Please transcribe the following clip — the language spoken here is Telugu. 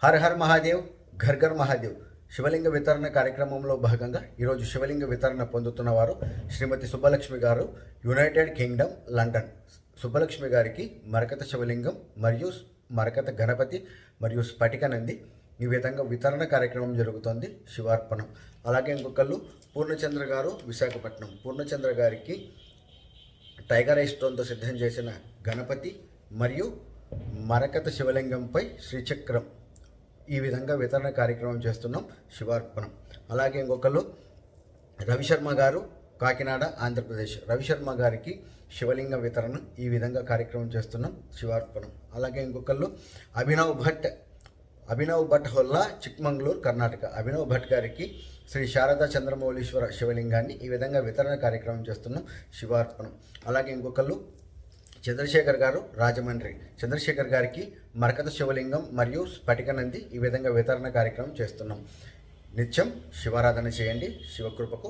హర్ హర్ మహాదేవ్, ఘర్ ఘర్ మహాదేవ్ శివలింగ వితరణ కార్యక్రమంలో భాగంగా ఈరోజు శివలింగ వితరణ పొందుతున్న వారు శ్రీమతి సుబ్బలక్ష్మి గారు, యునైటెడ్ కింగ్డమ్, లండన్. సుబ్బలక్ష్మి గారికి మరకత శివలింగం మరియు మరకత గణపతి మరియు స్ఫటిక నంది ఈ విధంగా వితరణ కార్యక్రమం జరుగుతోంది. శివార్పణం. అలాగే ఇంకొకళ్ళు పూర్ణచంద్ర గారు, విశాఖపట్నం. పూర్ణచంద్ర గారికి టైగర్ ఐ స్టోన్తో సిద్ధం చేసిన గణపతి మరియు మరకత శివలింగంపై శ్రీచక్రం ఈ విధంగా వితరణ కార్యక్రమం చేస్తున్నాం. శివార్పణం. అలాగే ఇంకొకళ్ళు రవిశర్మ గారు, కాకినాడ, ఆంధ్రప్రదేశ్. రవిశర్మ గారికి శివలింగ వితరణ ఈ విధంగా కార్యక్రమం చేస్తున్నాం. శివార్పణం. అలాగే ఇంకొకళ్ళు అభినవ్ భట్ హొల్లా, చిక్మంగళూరు, కర్ణాటక. అభినవ్ భట్ గారికి శ్రీ శారదా చంద్రమౌళీశ్వర శివలింగాన్ని ఈ విధంగా వితరణ కార్యక్రమం చేస్తున్నాం. శివార్పణం. అలాగే ఇంకొకళ్ళు చంద్రశేఖర్ గారు, రాజమండ్రి. చంద్రశేఖర్ గారికి మరకత శివలింగం మరియు స్ఫటిక నంది ఈ విధంగా వితరణ కార్యక్రమం చేస్తున్నాం. నిత్యం శివారాధన చేయండి. శివకృపకు